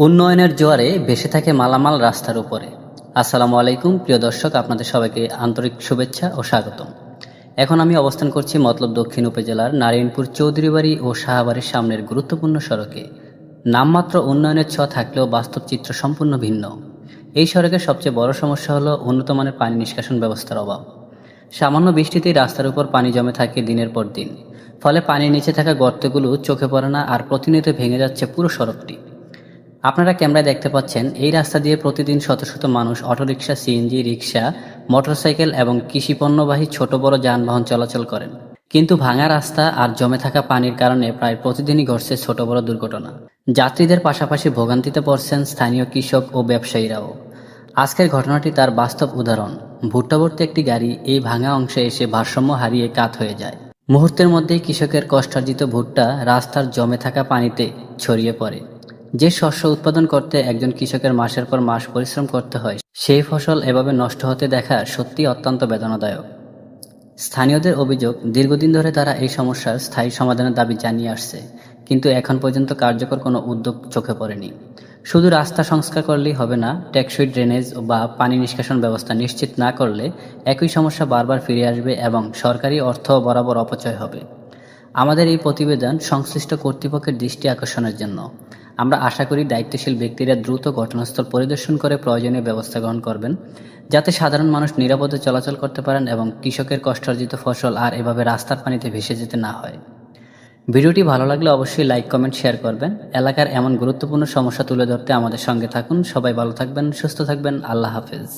উন্নয়নের জোয়ারে ভেসে থাকে মালামাল রাস্তার উপরে। আসসালামু আলাইকুম প্রিয় দর্শক, আপনাদের সবাইকে আন্তরিক শুভেচ্ছা ও স্বাগতম। এখন আমি অবস্থান করছি মতলব দক্ষিণ উপজেলার নারায়ণপুর চৌধুরীবাড়ি ও শাহবাড়ির সামনের গুরুত্বপূর্ণ সড়কে। নামমাত্র উন্নয়নের ছোঁয়া থাকলেও বাস্তব চিত্র সম্পূর্ণ ভিন্ন। এই সড়কের সবচেয়ে বড় সমস্যা হলো উন্নত মানের পানি নিষ্কাশন ব্যবস্থার অভাব। সামান্য বৃষ্টিতেই রাস্তার উপর পানি জমে থাকে দিনের পর দিন। ফলে পানির নিচে থাকা গর্তগুলো চোখে পড়ে না, আর প্রতিনিয়ত ভেঙে যাচ্ছে পুরো সড়কটি। আপনারা ক্যামেরায় দেখতে পাচ্ছেন, এই রাস্তা দিয়ে প্রতিদিন শত শত মানুষ অটোরিকশা, সিএনজি, রিকশা, মোটরসাইকেল এবং কৃষিপণ্যবাহী ছোট বড় যানবাহন চলাচল করেন। কিন্তু ভাঙা রাস্তা আর জমে থাকা পানির কারণে প্রায় প্রতিদিনই ঘটছে ছোট বড় দুর্ঘটনা। যাত্রীদের পাশাপাশি ভোগান্তিতে পড়ছেন স্থানীয় কৃষক ও ব্যবসায়ীরাও। আজকের ঘটনাটি তার বাস্তব উদাহরণ। ভুট্টাভর্তি একটি গাড়ি এই ভাঙা অংশে এসে ভারসাম্য হারিয়ে কাত হয়ে যায়। মুহূর্তের মধ্যেই কৃষকের কষ্টার্জিত ভুট্টা রাস্তার জমে থাকা পানিতে ছড়িয়ে পড়ে। যে শস্য উৎপাদন করতে একজন কৃষকের মাসের পর মাস পরিশ্রম করতে হয়, সেই ফসল এভাবে নষ্ট হতে দেখা সত্যি অত্যন্ত বেদনাদায়ক। স্থানীয়দের অভিযোগ, দীর্ঘদিন ধরে তারা এই সমস্যার স্থায়ী সমাধানের দাবি জানিয়ে আসছে, কিন্তু এখন পর্যন্ত কার্যকর কোনো উদ্যোগ চোখে পড়েনি। শুধু রাস্তা সংস্কার করলেই হবে না, টেকসই ড্রেনেজ বা পানি নিষ্কাশন ব্যবস্থা নিশ্চিত না করলে একই সমস্যা বারবার ফিরে আসবে এবং সরকারি অর্থ বরাবর অপচয় হবে। আমাদের এই প্রতিবেদন সংশ্লিষ্ট কর্তৃপক্ষের দৃষ্টি আকর্ষণের জন্য। আমরা আশা করি দায়িত্বশীল ব্যক্তিরা দ্রুত ঘটনাস্থল পরিদর্শন করে প্রয়োজনীয় ব্যবস্থা গ্রহণ করবেন, যাতে সাধারণ মানুষ নিরাপদে চলাচল করতে পারেন এবং কৃষকের কষ্টার্জিত ফসল আর এভাবে রাস্তার পানিতে ভেসে যেতে না হয়। ভিডিওটি ভালো লাগলে অবশ্যই লাইক, কমেন্ট, শেয়ার করবেন। এলাকার এমন গুরুত্বপূর্ণ সমস্যা তুলে ধরতে আমাদের সঙ্গে থাকুন। সবাই ভালো থাকবেন, সুস্থ থাকবেন। আল্লাহ হাফেজ।